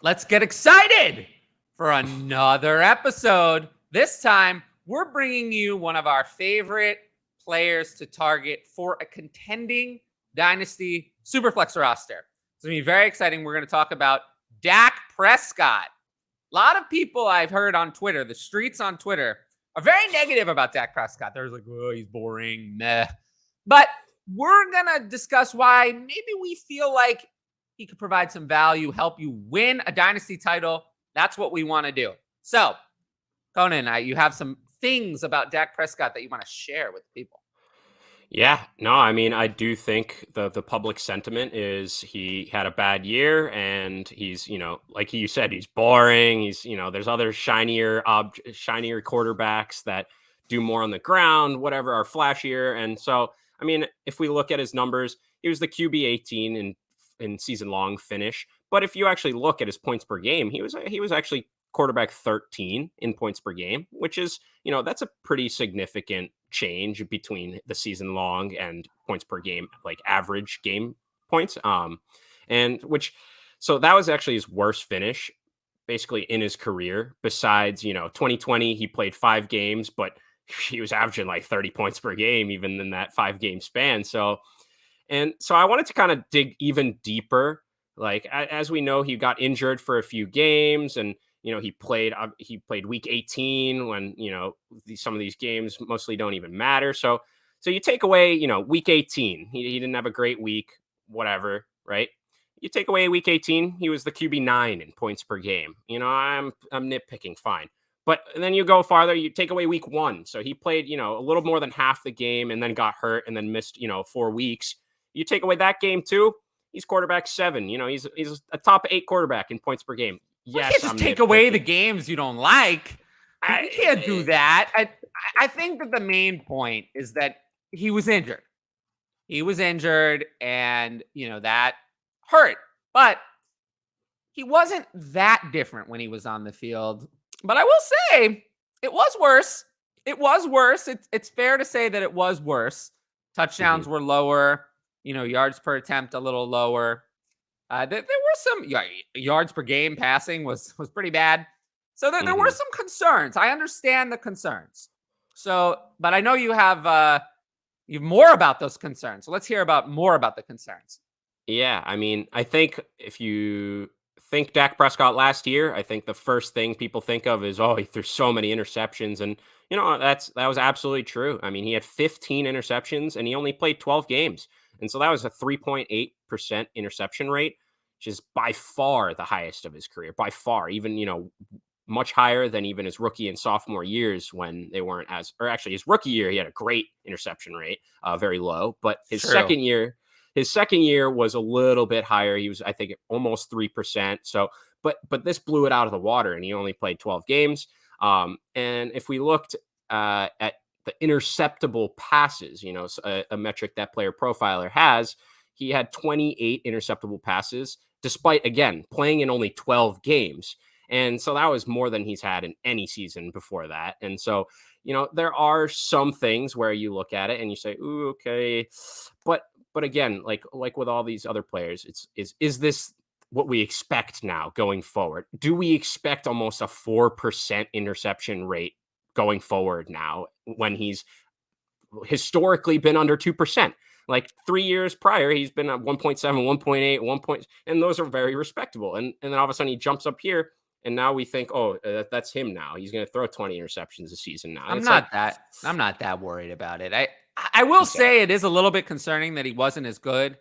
Let's get excited for another episode. This time, we're bringing you one of our favorite players to target for a contending Dynasty Superflex roster. It's going to be very exciting. We're going to talk about Dak Prescott. A lot of people I've heard on Twitter, the streets on Twitter, are very negative about Dak Prescott. They're like, oh, he's boring, meh. But we're going to discuss why maybe we feel like he could provide some value, help you win a Dynasty title. That's what we want to do. So, Conan, you have some things about Dak Prescott that you want to share with people. Yeah, no, I mean, I do think the public sentiment is he had a bad year and he's, like you said, he's boring. He's, there's other shinier quarterbacks that do more on the ground, whatever, are flashier. And so, I mean, if we look at his numbers, he was the QB 18 in season long finish. But if you actually look at his points per game, he was actually quarterback 13 in points per game, which is, that's a pretty significant change between the season long and points per game, like average game points. So that was actually his worst finish basically in his career. Besides, 2020, he played 5 games, but he was averaging like 30 points per game, even in that 5-game span. So I wanted to kind of dig even deeper. Like, as we know, he got injured for a few games and, he played week 18 when, some of these games mostly don't even matter. So you take away, week 18, he didn't have a great week, whatever, right? You take away week 18, he was the QB 9 in points per game. I'm nitpicking, fine. But then you go farther, you take away week 1. So he played, a little more than half the game and then got hurt and then missed, 4 weeks. You take away that game too, he's quarterback 7. He's a top 8 quarterback in points per game. Yes, you can't just take away the games you don't like. You can't do that. I think that the main point is that he was injured. He was injured, and that hurt. But he wasn't that different when he was on the field. But I will say it was worse. It was worse. It's fair to say that it was worse. Touchdowns were lower. Yards per attempt a little lower. There were some yards per game passing was pretty bad. So there were some concerns. I understand the concerns. So, but I know you have more about those concerns. So let's hear more about the concerns. Yeah, I mean, I think if you think Dak Prescott last year, I think the first thing people think of is, he threw so many interceptions. And, that was absolutely true. I mean, he had 15 interceptions and he only played 12 games. And so that was a 3.8% interception rate, which is by far the highest of his career, by far, even, much higher than even his rookie and sophomore years when they weren't or actually his rookie year, he had a great interception rate, very low, but his second year was a little bit higher. He was, I think, almost 3%. So, but this blew it out of the water and he only played 12 games. And if we looked at the interceptable passes, a metric that Player Profiler has, he had 28 interceptable passes, despite, again, playing in only 12 games. And so that was more than he's had in any season before that. And so, there are some things where you look at it and you say, ooh, okay. But again, like with all these other players, is this what we expect now going forward? Do we expect almost a 4% interception rate going forward now when he's historically been under 2%? Like 3 years prior, he's been at 1.7, 1.8, 1 point, and those are very respectable. And then all of a sudden he jumps up here, and now we think, that's him now. He's going to throw 20 interceptions a season now. I'm not that worried about it. I will say it is a little bit concerning that he wasn't as good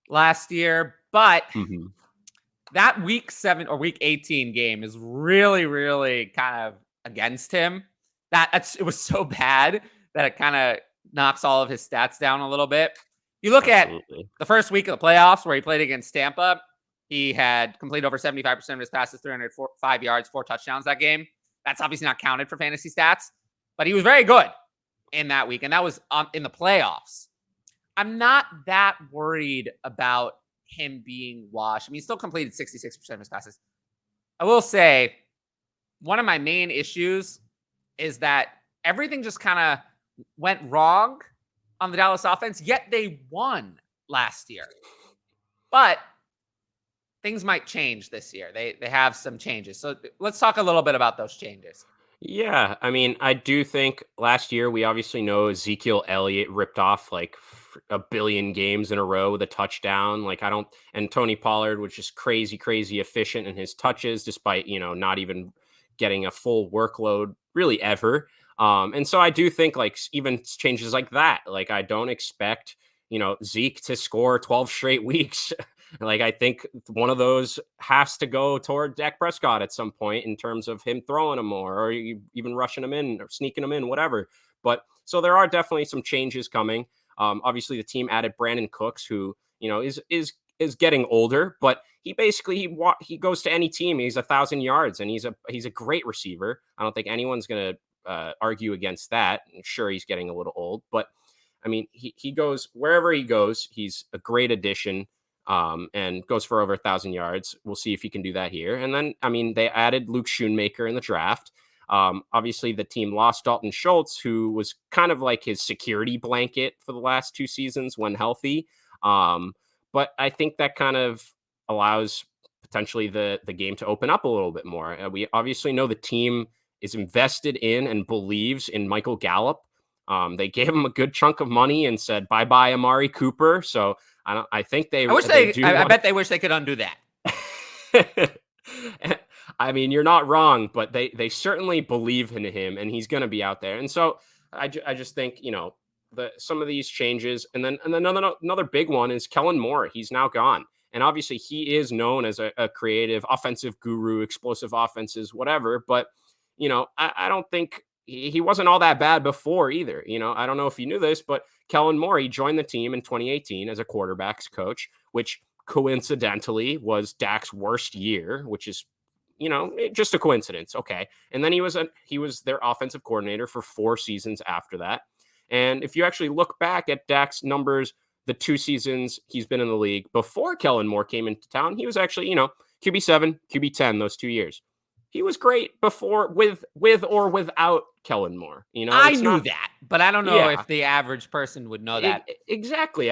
last year, but that week 7 or week 18 game is really, really kind of against him. It was so bad that it kind of knocks all of his stats down a little bit. You look at the first week of the playoffs where he played against Tampa, he had completed over 75% of his passes, 305 yards, 4 touchdowns that game. That's obviously not counted for fantasy stats, but he was very good in that week, and that was in the playoffs. I'm not that worried about him being washed. I mean, he still completed 66% of his passes. I will say one of my main issues is that everything just kind of went wrong on the Dallas offense, yet they won last year. But things might change this year. They have some changes. So let's talk a little bit about those changes. Yeah, I mean, I do think last year we obviously know Ezekiel Elliott ripped off like a billion games in a row with a touchdown. Like I don't, and Tony Pollard was just crazy, crazy efficient in his touches, despite not even getting a full workload really ever. And so I do think like even changes like that. Like I don't expect Zeke to score 12 straight weeks. Like I think one of those has to go toward Dak Prescott at some point in terms of him throwing him more, or even rushing him in, or sneaking him in, whatever. But so there are definitely some changes coming. Obviously, the team added Brandon Cooks, who is getting older, but he goes to any team. He's 1,000 yards, and he's a great receiver. I don't think anyone's gonna argue against that. Sure, he's getting a little old, but I mean, he goes wherever he goes. He's a great addition, and goes for over 1,000 yards. We'll see if he can do that here. And then, I mean, they added Luke Schoonmaker in the draft. Obviously, the team lost Dalton Schultz, who was kind of like his security blanket for the last 2 seasons when healthy. But I think that kind of allows potentially the game to open up a little bit more. We obviously know the team is invested in and believes in Michael Gallup. They gave him a good chunk of money and said bye bye Amari Cooper. So I think they. I wish they do. I bet they wish they could undo that. I mean, you're not wrong, but they certainly believe in him, and he's going to be out there. And so I just think some of these changes, and then another big one is Kellen Moore. He's now gone, and obviously he is known as a creative offensive guru, explosive offenses, whatever. But I don't think he wasn't all that bad before either. I don't know if you knew this, but Kellen Moore, he joined the team in 2018 as a quarterbacks coach, which coincidentally was Dak's worst year, which is, just a coincidence. Okay. And then he was their offensive coordinator for 4 seasons after that. And if you actually look back at Dak's numbers, the 2 seasons he's been in the league before Kellen Moore came into town, he was actually, QB7, QB10 those 2 years. He was great before with or without Kellen Moore. I knew that, but I don't know Yeah. if the average person would know that. Exactly.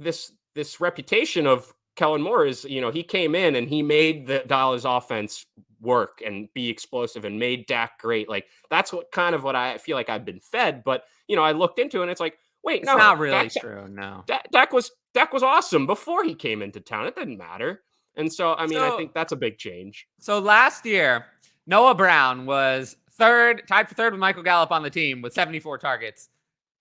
This reputation of Kellen Moore is, he came in and he made the Dallas offense work and be explosive and made Dak great. Like that's what I feel like I've been fed. But I looked into it and it's like, wait, It's no, not really true. No, Dak was awesome before he came into town. It didn't matter. And so, I mean, I think that's a big change. So last year, Noah Brown was tied for third with Michael Gallup on the team with 74 targets,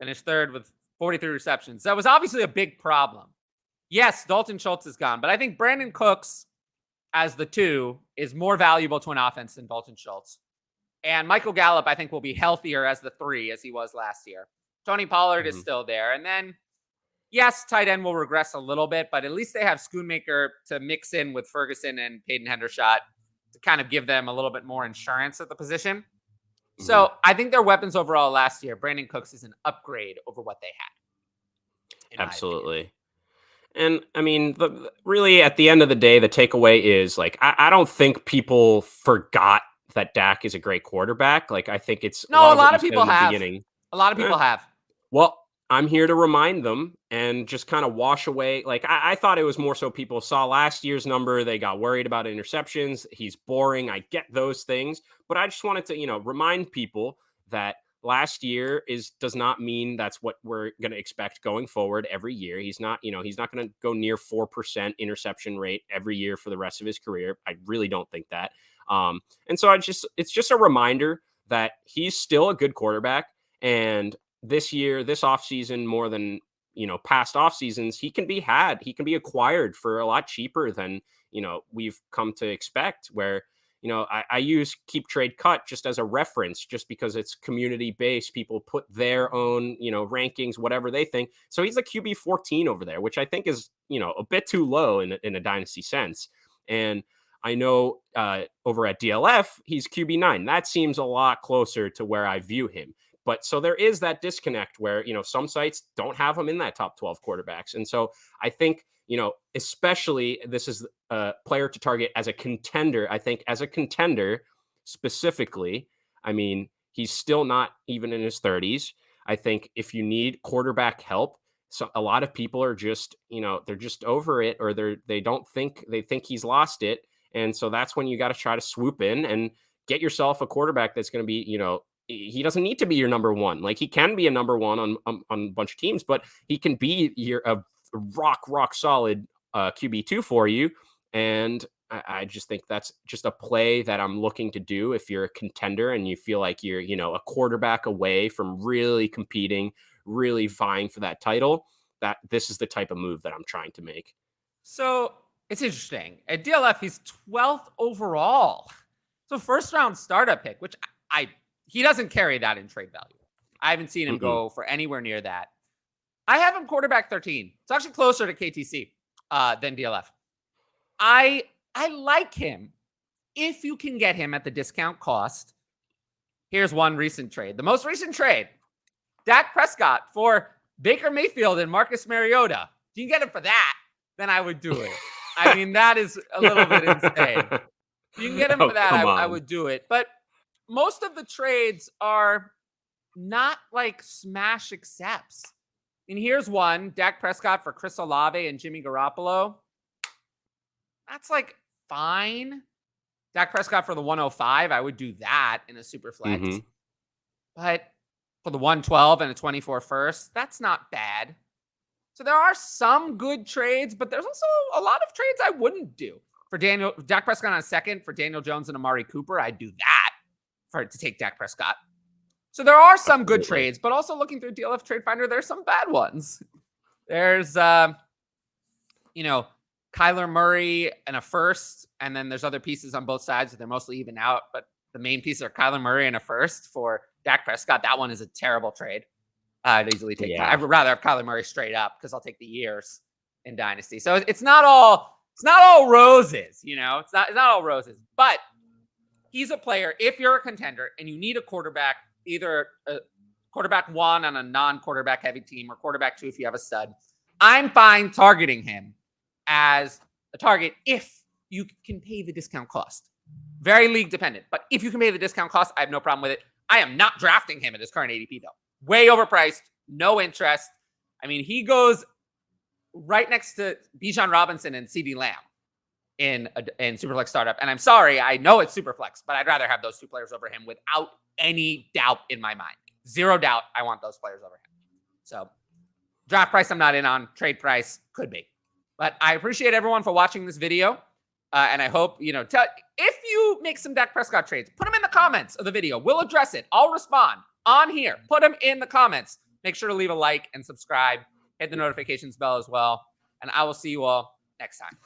finished third with 43 receptions. That was obviously a big problem. Yes, Dalton Schultz is gone, but I think Brandon Cooks as the 2 is more valuable to an offense than Dalton Schultz. And Michael Gallup, I think, will be healthier as the 3 as he was last year. Tony Pollard is still there. And then, yes, tight end will regress a little bit, but at least they have Schoonmaker to mix in with Ferguson and Peyton Hendershot to kind of give them a little bit more insurance at the position. So I think their weapons overall last year, Brandon Cooks is an upgrade over what they had. Absolutely. And I mean, really at the end of the day, the takeaway is like, I don't think people forgot that Dak is a great quarterback. Like, I think it's a lot of people have. A lot of people have. Well, I'm here to remind them and just kind of wash away. Like, I thought it was more so people saw last year's number. They got worried about interceptions. He's boring. I get those things. But I just wanted to, remind people that last year does not mean that's what we're going to expect going forward every year. He's not going to go near 4% interception rate every year for the rest of his career. I really don't think that. And so it's just a reminder that he's still a good quarterback. And this year, this offseason, more than, past off seasons, he can be acquired for a lot cheaper than, we've come to expect, where, I use keep trade cut just as a reference, just because it's community based. People put their own, rankings, whatever they think. So he's a QB 14 over there, which I think is, a bit too low in a dynasty sense. And I know over at DLF, he's QB 9. That seems a lot closer to where I view him. But so there is that disconnect where, some sites don't have him in that top 12 quarterbacks. And so I think, especially this is a player to target as a contender. I think as a contender specifically, I mean, he's still not even in his 30s. I think if you need quarterback help, So a lot of people are just, they're just over it, or they think he's lost it. And so that's when you got to try to swoop in and get yourself a quarterback that's going to be, he doesn't need to be your number one. Like, he can be a number one on a bunch of teams, but he can be a rock solid QB2 for you. And I just think that's just a play that I'm looking to do if you're a contender and you feel like you're, a quarterback away from really competing, really vying for that title. That this is the type of move that I'm trying to make. So it's interesting. At DLF, he's 12th overall. So first round startup pick, which he doesn't carry that in trade value. I haven't seen him go for anywhere near that. I have him quarterback 13. It's actually closer to KTC than DLF. I like him if you can get him at the discount cost. Here's one recent trade. The most recent trade, Dak Prescott for Baker Mayfield and Marcus Mariota. If you can get him for that, then I would do it. I mean, that is a little bit insane. If you can get him for that, I would do it. But most of the trades are not like smash accepts. And here's one, Dak Prescott for Chris Olave and Jimmy Garoppolo. That's like fine. Dak Prescott for the 105, I would do that in a Superflex. But for the 112 and a 24 first, that's not bad. So there are some good trades, but there's also a lot of trades I wouldn't do. For Dak Prescott on a second, for Daniel Jones and Amari Cooper, I'd do that to take Dak Prescott. So there are some good trades, but also looking through DLF Trade Finder, there's some bad ones. There's, Kyler Murray and a first, and then there's other pieces on both sides that they're mostly even out, but the main pieces are Kyler Murray and a first for Dak Prescott. That one is a terrible trade. I'd easily take that. I would rather have Kyler Murray straight up because I'll take the years in Dynasty. So it's not all roses, It's not all roses. But he's a player. If you're a contender and you need a quarterback, either a quarterback one on a non-quarterback heavy team or quarterback two if you have a stud, I'm fine targeting him as a target if you can pay the discount cost. Very league dependent. But if you can pay the discount cost, I have no problem with it. I am not drafting him at his current ADP, though. Way overpriced. No interest. I mean, he goes right next to Bijan Robinson and CeeDee Lamb in Superflex startup. And I'm sorry, I know it's Superflex, but I'd rather have those two players over him without any doubt in my mind. Zero doubt I want those players over him. So draft price I'm not in on. Trade price could be. But I appreciate everyone for watching this video. And I hope, if you make some Dak Prescott trades, put them in the comments of the video. We'll address it. I'll respond on here. Put them in the comments. Make sure to leave a like and subscribe. Hit the notifications bell as well. And I will see you all next time.